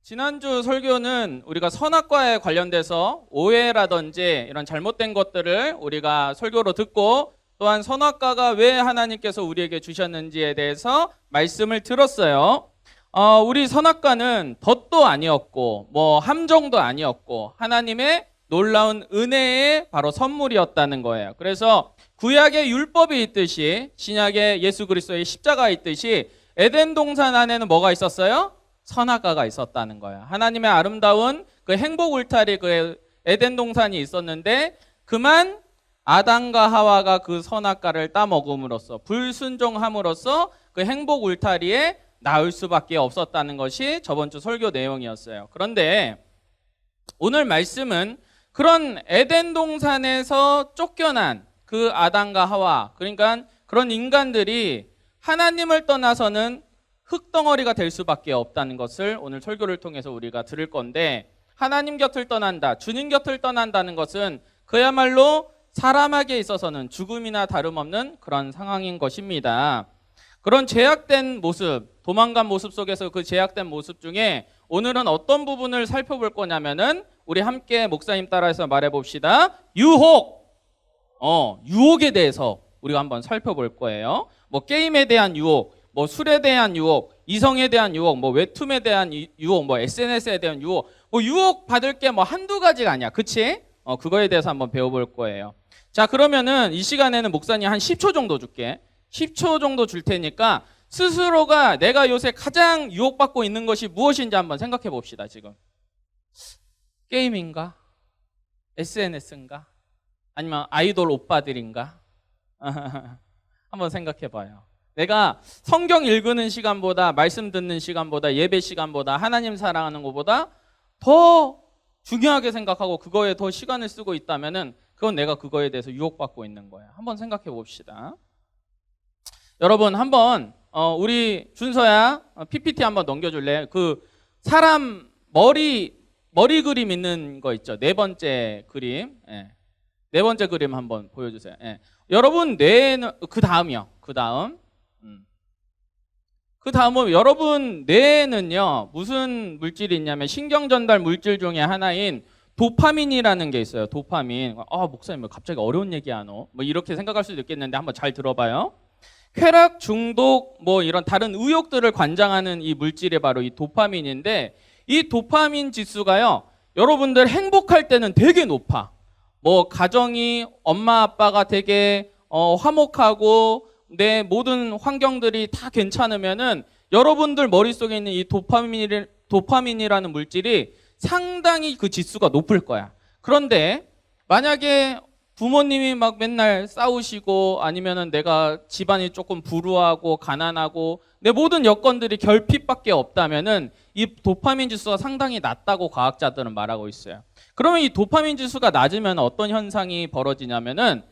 지난주 설교는 우리가 선악과에 관련돼서 오해라든지 이런 잘못된 것들을 우리가 설교로 듣고 또한 선악과가 왜 하나님께서 우리에게 주셨는지에 대해서 말씀을 들었어요. 우리 선악과는 덫도 아니었고 함정도 아니었고 하나님의 놀라운 은혜의 바로 선물이었다는 거예요. 그래서 구약의 율법이 있듯이 신약의 예수 그리스도의 십자가 있듯이 에덴 동산 안에는 뭐가 있었어요? 선악과가 있었다는 거예요. 하나님의 아름다운 그 행복 울타리 그 에덴 동산이 있었는데 그만 아담과 하와가 그 선악과를 따먹음으로써 불순종함으로써 그 행복 울타리에 나올 수밖에 없었다는 것이 저번 주 설교 내용이었어요. 그런데 오늘 말씀은 그런 에덴 동산에서 쫓겨난 그 아담과 하와, 그러니까 그런 인간들이 하나님을 떠나서는 흙덩어리가 될 수밖에 없다는 것을 오늘 설교를 통해서 우리가 들을 건데, 하나님 곁을 떠난다, 주님 곁을 떠난다는 것은 그야말로 사람에게 있어서는 죽음이나 다름없는 그런 상황인 것입니다. 그런 제약된 모습, 도망간 모습 속에서 그 제약된 모습 중에 오늘은 어떤 부분을 살펴볼 거냐면은 우리 함께 목사님 따라해서 말해봅시다. 유혹에 대해서 우리가 한번 살펴볼 거예요. 게임에 대한 유혹, 술에 대한 유혹, 이성에 대한 유혹, 웹툰에 대한 유혹, SNS에 대한 유혹, 유혹 받을 게 한두 가지가 아니야. 그치? 그거에 대해서 한번 배워볼 거예요. 자, 그러면은 이 시간에는 목사님 한 10초 정도 줄게. 10초 정도 줄 테니까 스스로가 내가 요새 가장 유혹받고 있는 것이 무엇인지 한번 생각해 봅시다, 지금. 게임인가? SNS인가? 아니면 아이돌 오빠들인가? 한번 생각해 봐요. 내가 성경 읽는 시간보다, 말씀 듣는 시간보다, 예배 시간보다, 하나님 사랑하는 것보다 더 중요하게 생각하고 그거에 더 시간을 쓰고 있다면은 그건 내가 그거에 대해서 유혹받고 있는 거야. 한번 생각해 봅시다. 여러분, 한번 우리 준서야 PPT 한번 넘겨줄래? 그 사람 머리 그림 있는 거 있죠? 네 번째 그림. 네 번째 그림 한번 보여주세요. 여러분 뇌에는 그 다음이요. 그 다음은 여러분 뇌에는요 무슨 물질이 있냐면 신경 전달 물질 중에 하나인 도파민이라는 게 있어요. 도파민. 목사님 갑자기 어려운 얘기하노? 이렇게 생각할 수도 있겠는데 한번 잘 들어봐요. 쾌락, 중독, 이런 다른 의욕들을 관장하는 이 물질이 바로 이 도파민인데, 이 도파민 지수가요 여러분들 행복할 때는 되게 높아. 가정이, 엄마 아빠가 되게 화목하고 내 모든 환경들이 다 괜찮으면은 여러분들 머릿속에 있는 이 도파민이라는 물질이 상당히 그 지수가 높을 거야. 그런데 만약에 부모님이 맨날 싸우시고 아니면은 내가 집안이 조금 불우하고 가난하고 내 모든 여건들이 결핍밖에 없다면은 이 도파민 지수가 상당히 낮다고 과학자들은 말하고 있어요. 그러면 이 도파민 지수가 낮으면 어떤 현상이 벌어지냐면은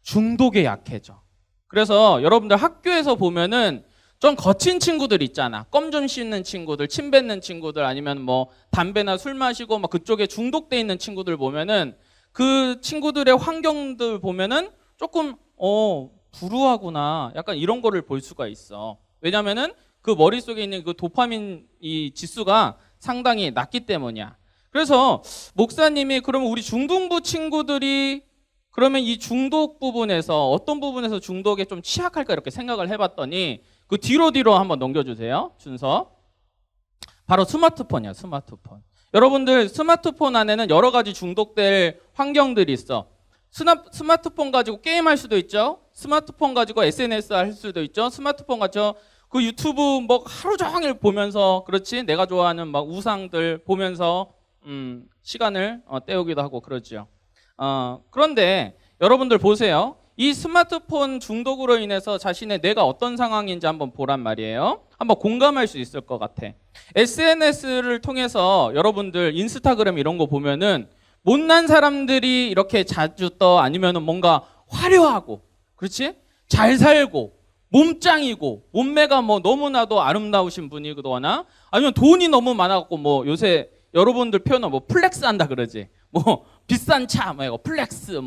중독에 약해져. 그래서 여러분들 학교에서 보면은 좀 거친 친구들 있잖아. 껌 좀 씹는 친구들, 침 뱉는 친구들, 아니면 담배나 술 마시고 그쪽에 중독돼 있는 친구들 보면은 그 친구들의 환경들 보면은 조금 불우하구나, 약간 이런 거를 볼 수가 있어. 왜냐면은 그 머릿속에 있는 그 도파민 이 지수가 상당히 낮기 때문이야. 그래서 목사님이 그러면 우리 중등부 친구들이 그러면 이 중독 부분에서 어떤 부분에서 중독에 좀 취약할까 이렇게 생각을 해봤더니 그 뒤로 한번 넘겨주세요. 순서. 바로 스마트폰이야. 스마트폰. 여러분들 스마트폰 안에는 여러 가지 중독될 환경들이 있어. 스마트폰 가지고 게임할 수도 있죠. 스마트폰 가지고 SNS 할 수도 있죠. 스마트폰 가지고 그 유튜브 하루 종일 보면서, 그렇지? 내가 좋아하는 우상들 보면서 시간을 때우기도 하고 그러죠. 그런데 여러분들 보세요. 이 스마트폰 중독으로 인해서 자신의 뇌가 어떤 상황인지 한번 보란 말이에요. 한번 공감할 수 있을 것 같아. SNS를 통해서 여러분들 인스타그램 이런 거 보면은 못난 사람들이 이렇게 자주 떠, 아니면은 뭔가 화려하고, 그렇지? 잘 살고, 몸짱이고, 몸매가 너무나도 아름다우신 분이거나, 아니면 돈이 너무 많아갖고 요새 여러분들 표현은 플렉스 한다 그러지. 비싼 차, 플렉스,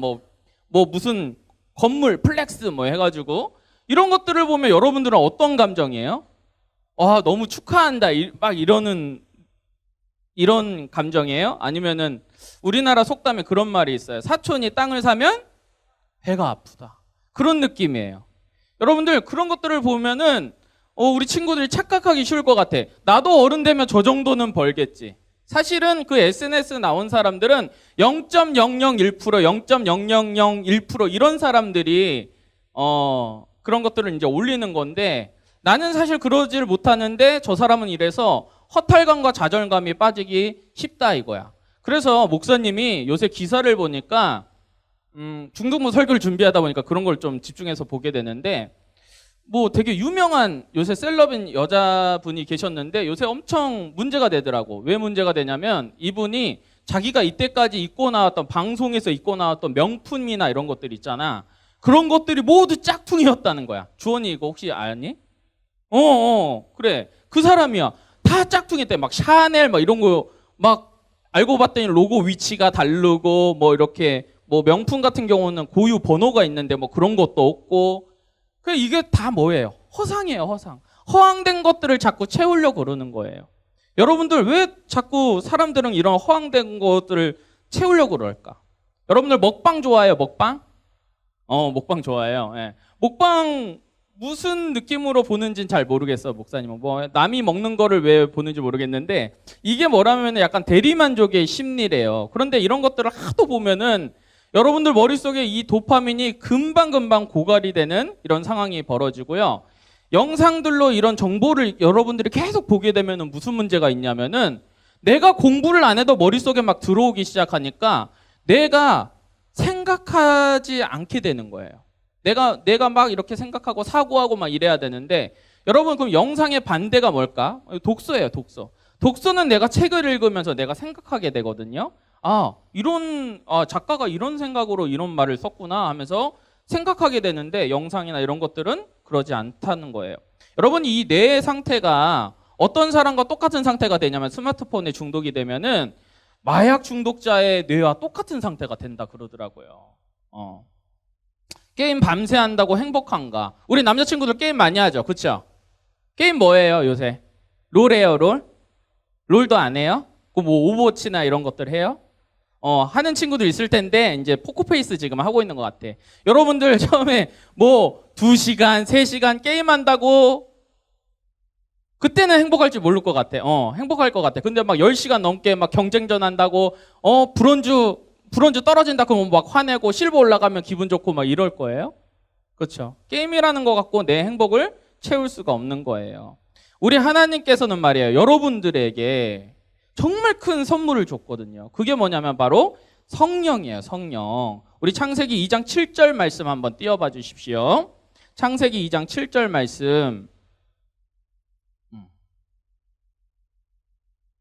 무슨 건물, 플렉스 해가지고 이런 것들을 보면 여러분들은 어떤 감정이에요? 너무 축하한다, 이러는 이런 감정이에요? 아니면은 우리나라 속담에 그런 말이 있어요. 사촌이 땅을 사면 배가 아프다. 그런 느낌이에요. 여러분들 그런 것들을 보면은 우리 친구들이 착각하기 쉬울 것 같아. 나도 어른 되면 저 정도는 벌겠지. 사실은 그 SNS 나온 사람들은 0.001%, 0.0001% 이런 사람들이 그런 것들을 이제 올리는 건데 나는 사실 그러지를 못하는데 저 사람은 이래서 허탈감과 좌절감이 빠지기 쉽다 이거야. 그래서 목사님이 요새 기사를 보니까 중등부 설교를 준비하다 보니까 그런 걸 좀 집중해서 보게 되는데 뭐 되게 유명한 요새 셀럽인 여자분이 계셨는데 요새 엄청 문제가 되더라고. 왜 문제가 되냐면 이분이 자기가 이때까지 입고 나왔던 방송에서 입고 나왔던 명품이나 이런 것들 있잖아. 그런 것들이 모두 짝퉁이었다는 거야. 주원이 이거 혹시 아니? 그래. 그 사람이야. 다 짝퉁이었대. 막 샤넬 막 이런 거 막 알고 봤더니 로고 위치가 다르고 뭐 이렇게 뭐 명품 같은 경우는 고유 번호가 있는데 뭐 그런 것도 없고 이게 다 뭐예요? 허상이에요, 허상. 허황된 것들을 자꾸 채우려고 그러는 거예요. 여러분들 왜 자꾸 사람들은 이런 허황된 것들을 채우려고 그럴까? 여러분들 먹방 좋아해요, 먹방? 먹방 좋아해요. 예. 먹방 무슨 느낌으로 보는지는 잘 모르겠어요, 목사님은. 뭐 남이 먹는 거를 왜 보는지 모르겠는데 이게 뭐라면 약간 대리만족의 심리래요. 그런데 이런 것들을 하도 보면은 여러분들 머릿속에 이 도파민이 금방금방 고갈이 되는 이런 상황이 벌어지고요. 영상들로 이런 정보를 여러분들이 계속 보게 되면 무슨 문제가 있냐면은 내가 공부를 안 해도 머릿속에 막 들어오기 시작하니까 내가 생각하지 않게 되는 거예요. 내가 막 이렇게 생각하고 사고하고 막 이래야 되는데 여러분 그럼 영상의 반대가 뭘까? 독서예요, 독서. 독서는 내가 책을 읽으면서 내가 생각하게 되거든요. 작가가 이런 생각으로 이런 말을 썼구나 하면서 생각하게 되는데 영상이나 이런 것들은 그러지 않다는 거예요. 여러분 이 뇌의 상태가 어떤 사람과 똑같은 상태가 되냐면 스마트폰에 중독이 되면은 마약 중독자의 뇌와 똑같은 상태가 된다 그러더라고요. 게임 밤새 한다고 행복한가? 우리 남자친구들 게임 많이 하죠, 그렇죠? 게임 뭐예요 요새? 롤해요, 롤? 롤도 안 해요? 뭐 오버워치나 이런 것들 해요? 하는 친구들 있을 텐데 이제 포커페이스 지금 하고 있는 것 같아. 여러분들 처음에 뭐 2시간, 3시간 게임한다고 그때는 행복할지 모를 것 같아. 행복할 것 같아. 근데 막 10시간 넘게 막 경쟁전 한다고 브론즈 떨어진다 그러면 막 화내고 실버 올라가면 기분 좋고 막 이럴 거예요. 그렇죠? 게임이라는 거 갖고 내 행복을 채울 수가 없는 거예요. 우리 하나님께서는 말이에요. 여러분들에게 정말 큰 선물을 줬거든요. 그게 뭐냐면 바로 성령이에요. 성령. 우리 창세기 2장 7절 말씀 한번 띄워봐 주십시오. 창세기 2장 7절 말씀.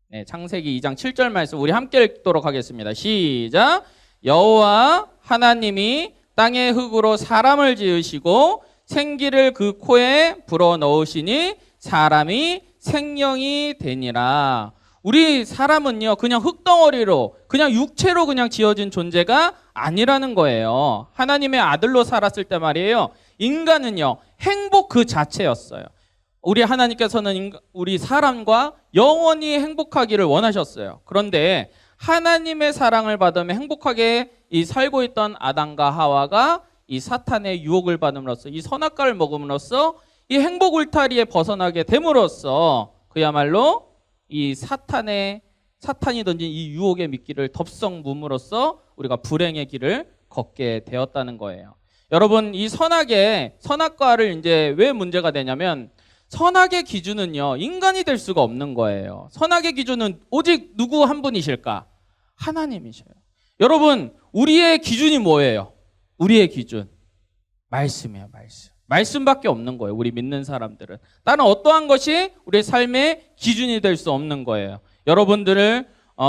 네, 창세기 2장 7절 말씀 우리 함께 읽도록 하겠습니다. 시작. 여호와 하나님이 땅의 흙으로 사람을 지으시고 생기를 그 코에 불어넣으시니 사람이 생명이 되니라. 우리 사람은요 그냥 흙덩어리로 그냥 육체로 그냥 지어진 존재가 아니라는 거예요. 하나님의 아들로 살았을 때 말이에요. 인간은요 행복 그 자체였어요. 우리 하나님께서는 우리 사람과 영원히 행복하기를 원하셨어요. 그런데 하나님의 사랑을 받으며 행복하게 살고 있던 아담과 하와가 이 사탄의 유혹을 받음으로써 이 선악과를 먹음으로써 이 행복 울타리에 벗어나게 됨으로써 그야말로 이 사탄이 던진 이 유혹의 미끼를 덥석 므으로써 우리가 불행의 길을 걷게 되었다는 거예요. 여러분 이 선악과를 이제 왜 문제가 되냐면 선악의 기준은요 인간이 될 수가 없는 거예요. 선악의 기준은 오직 누구 한 분이실까? 하나님이셔요. 여러분 우리의 기준이 뭐예요? 우리의 기준 말씀이에요. 말씀밖에 없는 거예요. 우리 믿는 사람들은 다른 어떠한 것이 우리의 삶의 기준이 될 수 없는 거예요. 여러분들을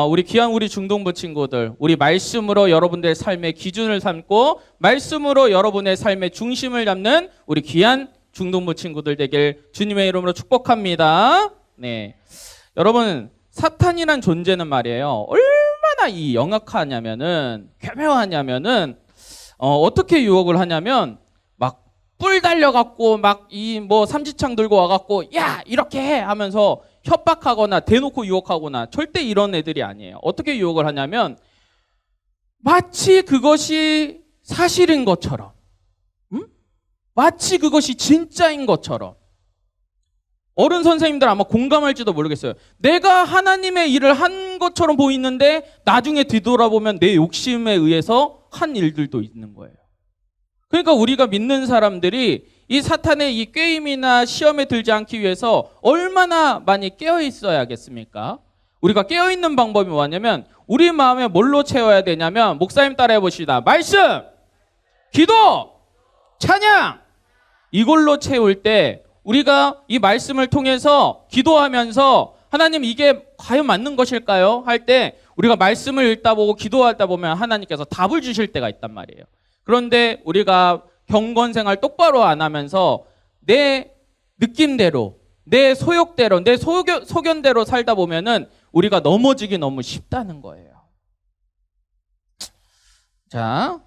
우리 귀한 우리 중동부 친구들 우리 말씀으로 여러분들의 삶의 기준을 삼고 말씀으로 여러분의 삶의 중심을 잡는 우리 귀한 중동부 친구들 되길 주님의 이름으로 축복합니다. 네, 여러분 사탄이란 존재는 말이에요. 얼마나 이 영악하냐면은 교묘하냐면은 어떻게 유혹을 하냐면 막 뿔 달려갖고 막 이 뭐 삼지창 들고 와갖고 야 이렇게 해 하면서 협박하거나 대놓고 유혹하거나 절대 이런 애들이 아니에요. 어떻게 유혹을 하냐면 마치 그것이 사실인 것처럼, 마치 그것이 진짜인 것처럼. 어른 선생님들 아마 공감할지도 모르겠어요. 내가 하나님의 일을 한 것처럼 보이는데 나중에 뒤돌아보면 내 욕심에 의해서 한 일들도 있는 거예요. 그러니까 우리가 믿는 사람들이 이 사탄의 이 게임이나 시험에 들지 않기 위해서 얼마나 많이 깨어 있어야겠습니까? 우리가 깨어 있는 방법이 뭐냐면 우리 마음에 뭘로 채워야 되냐면 목사님 따라해 봅시다. 말씀, 기도, 찬양. 이걸로 채울 때 우리가 이 말씀을 통해서 기도하면서 하나님 이게 과연 맞는 것일까요? 할 때 우리가 말씀을 읽다 보고 기도하다 보면 하나님께서 답을 주실 때가 있단 말이에요. 그런데 우리가 경건생활 똑바로 안 하면서 내 느낌대로, 내 소욕대로, 내 소견대로 살다 보면은 우리가 넘어지기 너무 쉽다는 거예요. 자,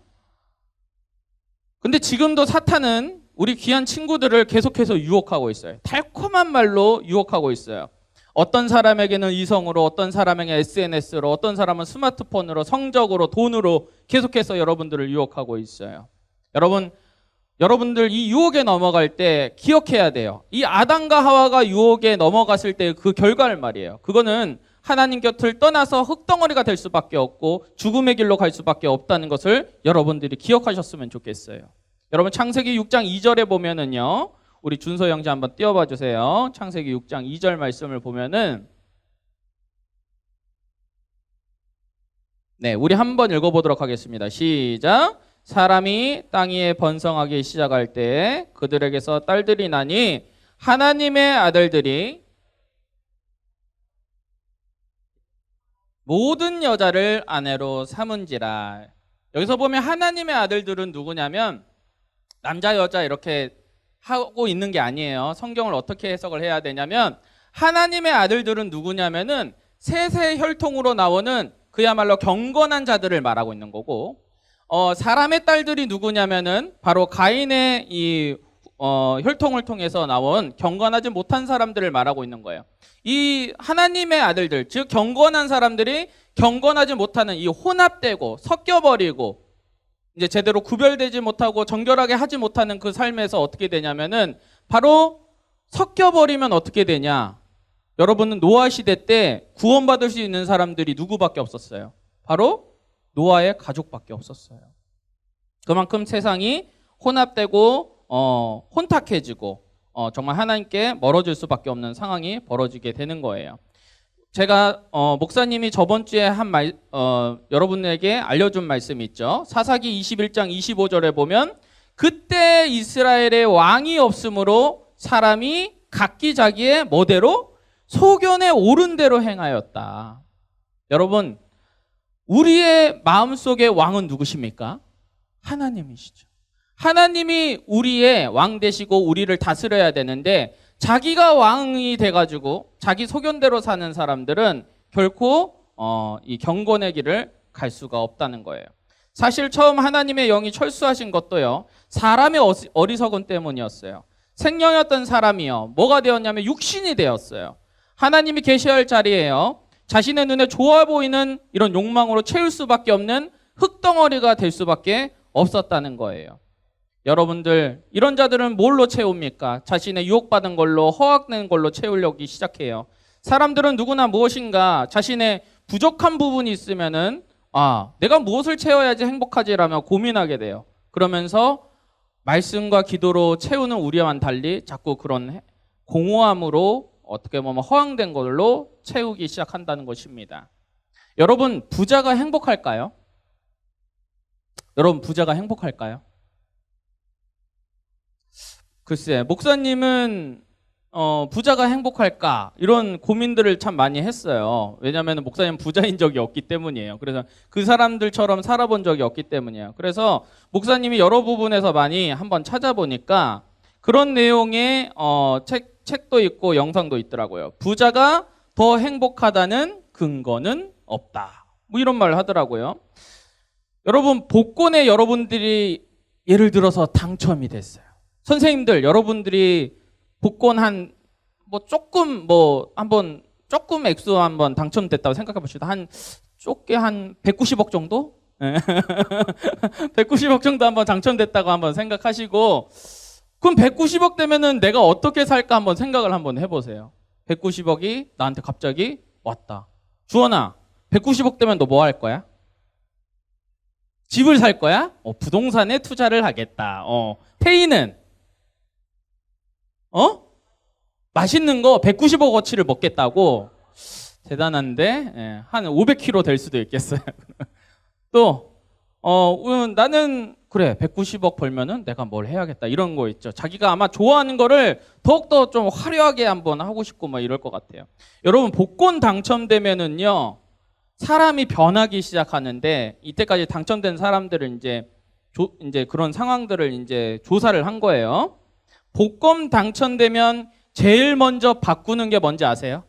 근데 지금도 사탄은 우리 귀한 친구들을 계속해서 유혹하고 있어요. 달콤한 말로 유혹하고 있어요. 어떤 사람에게는 이성으로, 어떤 사람에게는 SNS로, 어떤 사람은 스마트폰으로, 성적으로, 돈으로 계속해서 여러분들을 유혹하고 있어요. 여러분들 이 유혹에 넘어갈 때 기억해야 돼요. 이 아담과 하와가 유혹에 넘어갔을 때 그 결과를 말이에요. 그거는 하나님 곁을 떠나서 흙덩어리가 될 수밖에 없고 죽음의 길로 갈 수밖에 없다는 것을 여러분들이 기억하셨으면 좋겠어요. 여러분 창세기 6장 2절에 보면은요. 우리 준서 형제 한번 띄워봐 주세요. 창세기 6장 2절 말씀을 보면은 네, 우리 한번 읽어보도록 하겠습니다. 시작. 사람이 땅 위에 번성하기 시작할 때 그들에게서 딸들이 나니 하나님의 아들들이 모든 여자를 아내로 삼은지라. 여기서 보면 하나님의 아들들은 누구냐면 남자 여자 이렇게 하고 있는 게 아니에요. 성경을 어떻게 해석을 해야 되냐면 하나님의 아들들은 누구냐면은 셋의 혈통으로 나오는 그야말로 경건한 자들을 말하고 있는 거고, 사람의 딸들이 누구냐면은 바로 가인의 이 혈통을 통해서 나온 경건하지 못한 사람들을 말하고 있는 거예요. 이 하나님의 아들들, 즉 경건한 사람들이 경건하지 못하는 이 혼합되고 섞여버리고 이제 제대로 구별되지 못하고 정결하게 하지 못하는 그 삶에서 어떻게 되냐면은 바로 섞여버리면 어떻게 되냐? 여러분은 노아 시대 때 구원받을 수 있는 사람들이 누구밖에 없었어요? 바로 노아의 가족밖에 없었어요. 그만큼 세상이 혼합되고 혼탁해지고 정말 하나님께 멀어질 수밖에 없는 상황이 벌어지게 되는 거예요. 제가 목사님이 저번 주에 한 여러분에게 알려준 말씀이 있죠. 사사기 21장 25절에 보면 그때 이스라엘의 왕이 없으므로 사람이 각기 자기의 뭐대로 소견에 옳은 대로 행하였다. 여러분, 우리의 마음속의 왕은 누구십니까? 하나님이시죠. 하나님이 우리의 왕 되시고 우리를 다스려야 되는데 자기가 왕이 돼가지고 자기 소견대로 사는 사람들은 결코 이 경건의 길을 갈 수가 없다는 거예요. 사실 처음 하나님의 영이 철수하신 것도요, 사람의 어리석음 때문이었어요. 생명이었던 사람이요, 뭐가 되었냐면 육신이 되었어요. 하나님이 계셔야 할 자리에요, 자신의 눈에 좋아 보이는 이런 욕망으로 채울 수밖에 없는 흙덩어리가 될 수밖에 없었다는 거예요. 여러분들, 이런 자들은 뭘로 채웁니까? 자신의 유혹받은 걸로, 허락된 걸로 채우려고 시작해요. 사람들은 누구나 무엇인가 자신의 부족한 부분이 있으면은 내가 무엇을 채워야지 행복하지라며 고민하게 돼요. 그러면서 말씀과 기도로 채우는 우리와는 달리 자꾸 그런 공허함으로 어떻게 보면 허황된 걸로 채우기 시작한다는 것입니다. 여러분, 부자가 행복할까요? 여러분, 부자가 행복할까요? 글쎄, 목사님은 부자가 행복할까? 이런 고민들을 참 많이 했어요. 왜냐하면 목사님은 부자인 적이 없기 때문이에요. 그래서 그 사람들처럼 살아본 적이 없기 때문이에요. 그래서 목사님이 여러 부분에서 많이 한번 찾아보니까 그런 내용의 책도 있고 영상도 있더라고요. 부자가 더 행복하다는 근거는 없다. 뭐 이런 말을 하더라고요. 여러분, 복권에 여러분들이 예를 들어서 당첨이 됐어요. 선생님들, 여러분들이 복권 한 뭐 조금 뭐 한번 조금 액수 한번 당첨됐다고 생각해 봅시다. 한 좁게 한 190억 정도? 190억 정도 한번 당첨됐다고 한번 생각하시고, 그럼 190억 되면은 내가 어떻게 살까 한번 생각을 한번 해보세요. 190억이 나한테 갑자기 왔다. 주원아, 190억 되면 너 뭐 할 거야? 집을 살 거야? 부동산에 투자를 하겠다. 태희는? 맛있는 거 190억어치를 먹겠다고? 대단한데? 예, 한 500kg 될 수도 있겠어요. 또, 나는, 그래, 190억 벌면은 내가 뭘 해야겠다. 이런 거 있죠. 자기가 아마 좋아하는 거를 더욱더 좀 화려하게 한번 하고 싶고 뭐 이럴 것 같아요. 여러분, 복권 당첨되면은요, 사람이 변하기 시작하는데, 이때까지 당첨된 사람들을 이제 그런 상황들을 이제 조사를 한 거예요. 복권 당첨되면 제일 먼저 바꾸는 게 뭔지 아세요?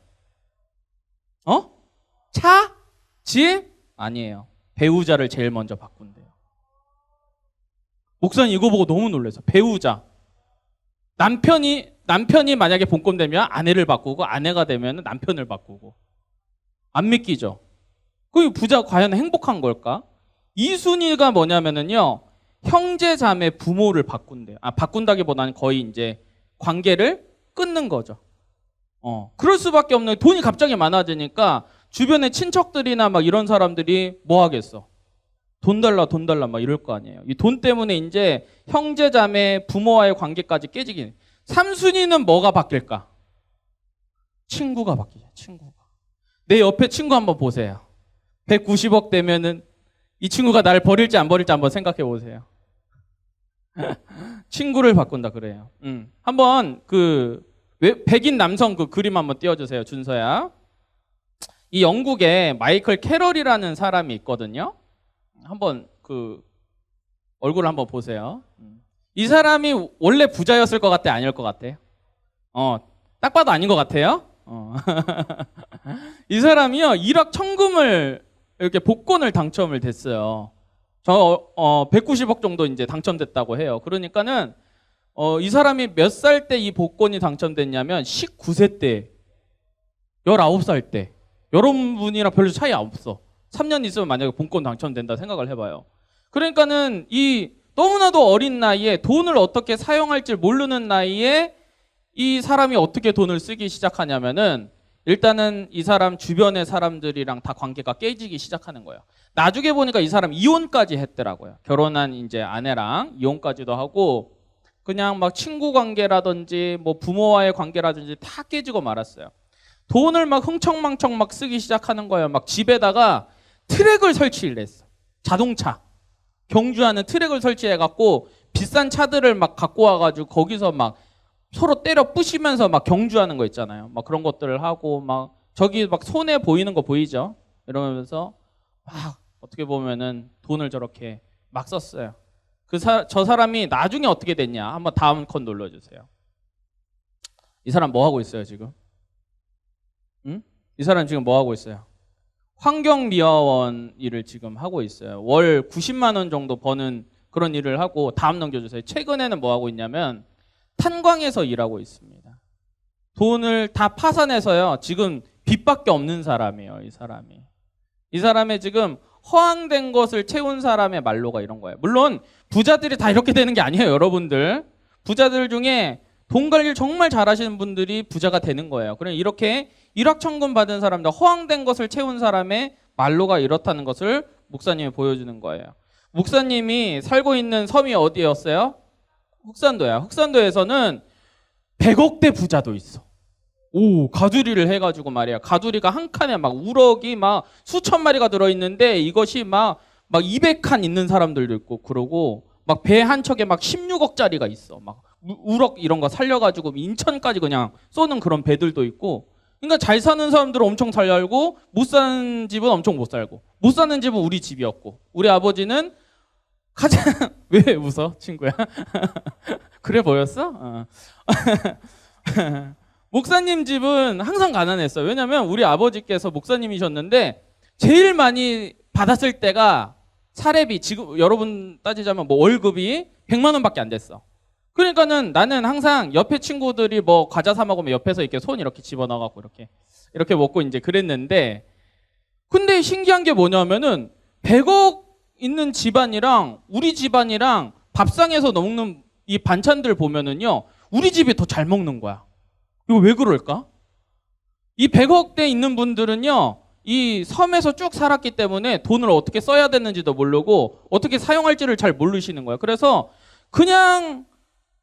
차? 집? 아니에요. 배우자를 제일 먼저 바꾼대요. 목사님 이거 보고 너무 놀라서 배우자. 남편이 만약에 복권 되면 아내를 바꾸고, 아내가 되면 남편을 바꾸고. 안 믿기죠? 그 부자 과연 행복한 걸까? 이 순위가 뭐냐면은요, 형제 자매 부모를 바꾼대요. 바꾼다기보다는 거의 이제 관계를 끊는 거죠. 그럴 수밖에 없는, 돈이 갑자기 많아지니까 주변에 친척들이나 막 이런 사람들이 뭐 하겠어? 돈 달라 막 이럴 거 아니에요. 이 돈 때문에 이제 형제 자매 부모와의 관계까지 깨지긴. 3순위는 뭐가 바뀔까? 친구가 바뀌죠. 친구가. 내 옆에 친구 한번 보세요. 190억 되면은 이 친구가 나를 버릴지 안 버릴지 한번 생각해 보세요. 친구를 바꾼다 그래요. 한번 백인 남성 그 그림 한번 띄워주세요. 준서야. 이 영국에 마이클 캐럴이라는 사람이 있거든요. 한번 얼굴을 한번 보세요. 이 사람이 원래 부자였을 것 같아, 아닐 것 같아요? 딱 봐도 아닌 것 같아요. 이 사람이요, 1억 천금을 이렇게 복권을 당첨을 됐어요. 190억 정도 이제 당첨됐다고 해요. 그러니까는 이 사람이 몇 살 때 이 복권이 당첨됐냐면 19세 때, 19살 때. 여러분이랑 별로 차이 없어. 3년 있으면 만약에 복권 당첨된다 생각을 해봐요. 그러니까는 이 너무나도 어린 나이에 돈을 어떻게 사용할지 모르는 나이에 이 사람이 어떻게 돈을 쓰기 시작하냐면은, 일단은 이 사람 주변의 사람들이랑 다 관계가 깨지기 시작하는 거예요. 나중에 보니까 이 사람 이혼까지 했더라고요. 결혼한 이제 아내랑 이혼까지도 하고, 그냥 막 친구 관계라든지 뭐 부모와의 관계라든지 다 깨지고 말았어요. 돈을 막 흥청망청 막 쓰기 시작하는 거예요. 막 집에다가 트랙을 설치를 했어. 자동차 경주하는 트랙을 설치해갖고 비싼 차들을 막 갖고 와가지고 거기서 막 서로 때려 부시면서 막 경주하는 거 있잖아요. 막 그런 것들을 하고, 막 저기 막 손에 보이는 거 보이죠? 이러면서 막 어떻게 보면은 돈을 저렇게 막 썼어요. 저 사람이 나중에 어떻게 됐냐? 한번 다음 컷 눌러주세요. 이 사람 뭐 하고 있어요 지금? 응? 이 사람 지금 뭐 하고 있어요? 환경미화원 일을 지금 하고 있어요. 월 90만 원 정도 버는 그런 일을 하고, 다음 넘겨주세요. 최근에는 뭐 하고 있냐면 탄광에서 일하고 있습니다. 돈을 다 파산해서요, 지금 빚밖에 없는 사람이에요. 이 사람의 지금 허황된 것을 채운 사람의 말로가 이런 거예요. 물론 부자들이 다 이렇게 되는 게 아니에요, 여러분들. 부자들 중에 돈 관리를 정말 잘하시는 분들이 부자가 되는 거예요. 그럼 이렇게 일확천금 받은 사람들, 허황된 것을 채운 사람의 말로가 이렇다는 것을 목사님이 보여주는 거예요. 목사님이 살고 있는 섬이 어디였어요? 흑산도야. 흑산도에서는 100억대 부자도 있어. 가두리를 해가지고 말이야. 가두리가 한 칸에 막 우럭이 막 수천 마리가 들어있는데, 이것이 막 200칸 있는 사람들도 있고, 그러고 막 배 한 척에 막 16억짜리가 있어. 막 우럭 이런 거 살려가지고 인천까지 그냥 쏘는 그런 배들도 있고. 그러니까 잘 사는 사람들은 엄청 잘 살고, 못 사는 집은 엄청 못 살고, 못 사는 집은 우리 집이었고, 우리 아버지는 가장 왜 웃어 친구야? 그래 보였어? 목사님 집은 항상 가난했어요. 왜냐면 우리 아버지께서 목사님이셨는데 제일 많이 받았을 때가 사례비, 지금 여러분 따지자면 뭐 월급이 100만 원밖에 안 됐어. 그러니까는 나는 항상 옆에 친구들이 뭐 과자 사 먹으면 옆에서 이렇게 손 이렇게 집어넣어갖고 이렇게 먹고 이제 그랬는데, 근데 신기한 게 뭐냐면은 100억 있는 집안이랑 우리 집안이랑 밥상에서 먹는 이 반찬들 보면은요, 우리 집이 더 잘 먹는 거야. 이거 왜 그럴까? 이 100억대 있는 분들은요, 이 섬에서 쭉 살았기 때문에 돈을 어떻게 써야 되는지도 모르고 어떻게 사용할지를 잘 모르시는 거예요. 그래서 그냥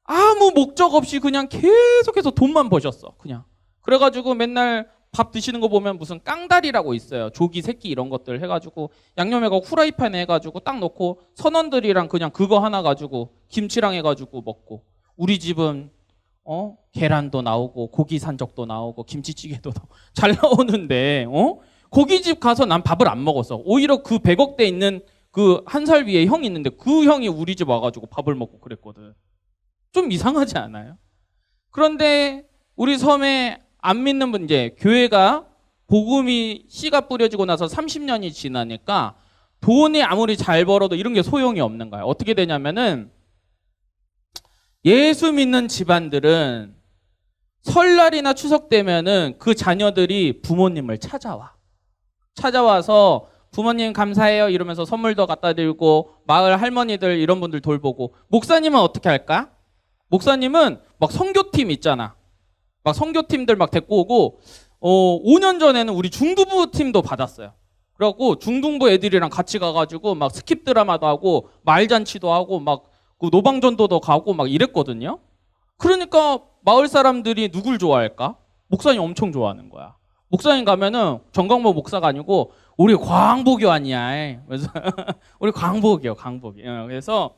아무 목적 없이 그냥 계속해서 돈만 버셨어. 그냥. 그래가지고 맨날 밥 드시는 거 보면 무슨 깡다리라고 있어요. 조기, 새끼 이런 것들 해가지고 양념해가지고 후라이팬에 해가지고 딱 넣고 선원들이랑 그냥 그거 하나 가지고 김치랑 해가지고 먹고, 우리 집은 계란도 나오고 고기 산적도 나오고 김치찌개도 잘 나오는데 고깃집 가서 난 밥을 안 먹었어. 오히려 그 100억대 있는 그 한 살 위에 형이 있는데 그 형이 우리 집 와가지고 밥을 먹고 그랬거든. 좀 이상하지 않아요? 그런데 우리 섬에 안 믿는 분, 이제 교회가 복음이 씨가 뿌려지고 나서 30년이 지나니까 돈이 아무리 잘 벌어도 이런 게 소용이 없는 거야. 어떻게 되냐면은 예수 믿는 집안들은 설날이나 추석 되면은 그 자녀들이 부모님을 찾아와서 부모님 감사해요 이러면서 선물도 갖다 드리고 마을 할머니들 이런 분들 돌보고, 목사님은 어떻게 할까? 목사님은 막 선교팀 있잖아. 막 선교팀들 막 데리고 오고 5년 전에는 우리 중등부 팀도 받았어요. 그래갖고 중등부 애들이랑 같이 가가지고 막 스킵 드라마도 하고 말잔치도 하고 막 그 노방전도도 가고 막 이랬거든요. 그러니까 마을 사람들이 누굴 좋아할까? 목사님 엄청 좋아하는 거야. 목사님 가면은 정광모 목사가 아니고 우리 광복이 아니야. 그래서 우리 광복이요, 광복이. 그래서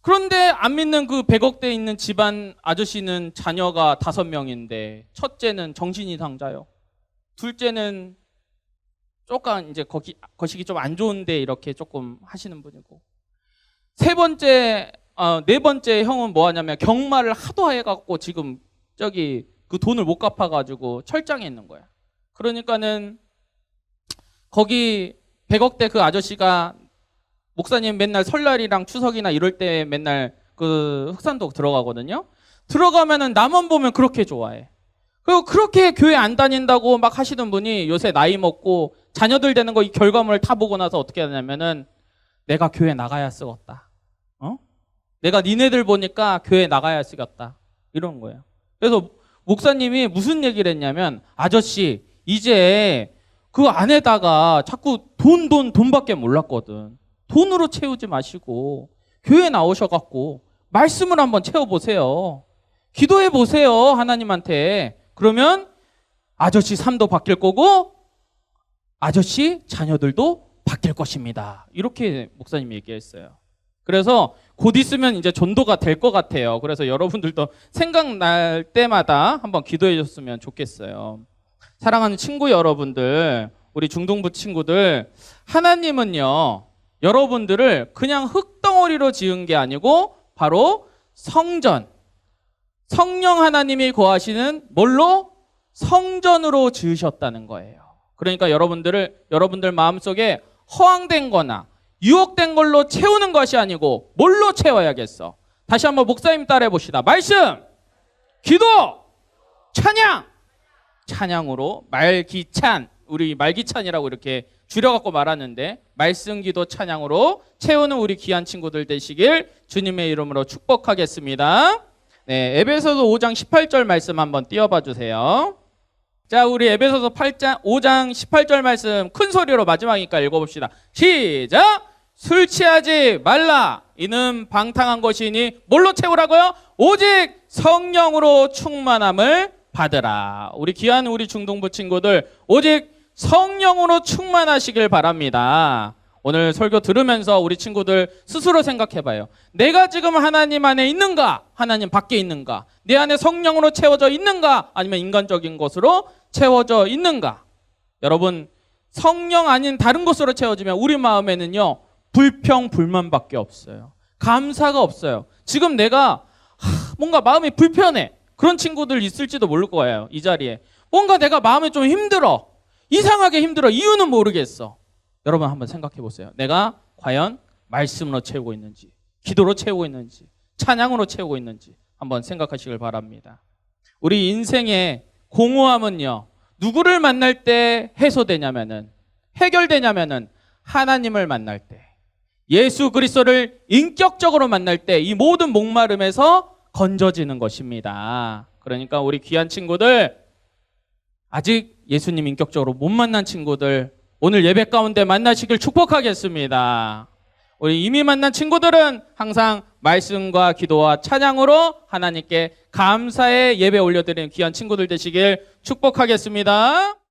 그런데 안 믿는 그 100억대 있는 집안 아저씨는 자녀가 5명인데 첫째는 정신이상자요. 둘째는 조금 이제 거시기 좀 안 좋은데 이렇게 조금 하시는 분이고, 네 번째 형은 뭐 하냐면 경마를 하도 해갖고 지금 저기 그 돈을 못 갚아가지고 철장에 있는 거야. 그러니까는 거기 100억대 그 아저씨가 목사님 맨날 설날이랑 추석이나 이럴 때 맨날 그 흑산도 들어가거든요. 들어가면은 나만 보면 그렇게 좋아해. 그리고 그렇게 교회 안 다닌다고 막 하시는 분이 요새 나이 먹고 자녀들 되는 거 이 결과물을 다 보고 나서 어떻게 하냐면은 내가 교회 나가야 쓰겠다. 내가 니네들 보니까 교회 나가야 쓰겠다. 이런 거예요. 그래서 목사님이 무슨 얘기를 했냐면, 아저씨 이제 그 안에다가 자꾸 돈밖에 몰랐거든. 돈으로 채우지 마시고 교회 나오셔갖고 말씀을 한번 채워보세요. 기도해보세요, 하나님한테. 그러면 아저씨 삶도 바뀔 거고 아저씨 자녀들도 바뀔 것입니다. 이렇게 목사님이 얘기했어요. 그래서 곧 있으면 이제 전도가 될 것 같아요. 그래서 여러분들도 생각날 때마다 한번 기도해 줬으면 좋겠어요. 사랑하는 친구 여러분들, 우리 중동부 친구들, 하나님은요 여러분들을 그냥 흙덩어리로 지은 게 아니고 바로 성전, 성령 하나님이 거하시는 뭘로? 성전으로 지으셨다는 거예요. 그러니까 여러분들 마음속에 허황된 거나 유혹된 걸로 채우는 것이 아니고 뭘로 채워야겠어? 다시 한번 목사님 따라해 봅시다. 말씀, 기도, 찬양. 찬양으로 말기찬, 우리 말기찬이라고 이렇게 줄여갖고 말하는데, 말씀, 기도, 찬양으로 채우는 우리 귀한 친구들 되시길 주님의 이름으로 축복하겠습니다. 네, 에베소서 5장 18절 말씀 한번 띄워봐 주세요. 자, 우리 에베소서 5장 18절 말씀 큰 소리로 마지막이니까 읽어봅시다. 시작! 술 취하지 말라. 이는 방탕한 것이니 뭘로 채우라고요? 오직 성령으로 충만함을 받으라. 우리 귀한 우리 중동부 친구들, 오직 성령으로 충만하시길 바랍니다. 오늘 설교 들으면서 우리 친구들 스스로 생각해봐요. 내가 지금 하나님 안에 있는가? 하나님 밖에 있는가? 내 안에 성령으로 채워져 있는가? 아니면 인간적인 것으로 채워져 있는가? 여러분, 성령 아닌 다른 것으로 채워지면 우리 마음에는요 불평, 불만밖에 없어요. 감사가 없어요. 지금 내가 뭔가 마음이 불편해. 그런 친구들 있을지도 모를 거예요. 이 자리에. 뭔가 내가 마음이 좀 힘들어. 이상하게 힘들어. 이유는 모르겠어. 여러분 한번 생각해 보세요. 내가 과연 말씀으로 채우고 있는지, 기도로 채우고 있는지, 찬양으로 채우고 있는지 한번 생각하시길 바랍니다. 우리 인생의 공허함은요, 누구를 만날 때 해결되냐면은 하나님을 만날 때, 예수 그리스도를 인격적으로 만날 때 이 모든 목마름에서 건져지는 것입니다. 그러니까 우리 귀한 친구들, 아직 예수님 인격적으로 못 만난 친구들, 오늘 예배 가운데 만나시길 축복하겠습니다. 우리 이미 만난 친구들은 항상 말씀과 기도와 찬양으로 하나님께 감사의 예배 올려드리는 귀한 친구들 되시길 축복하겠습니다.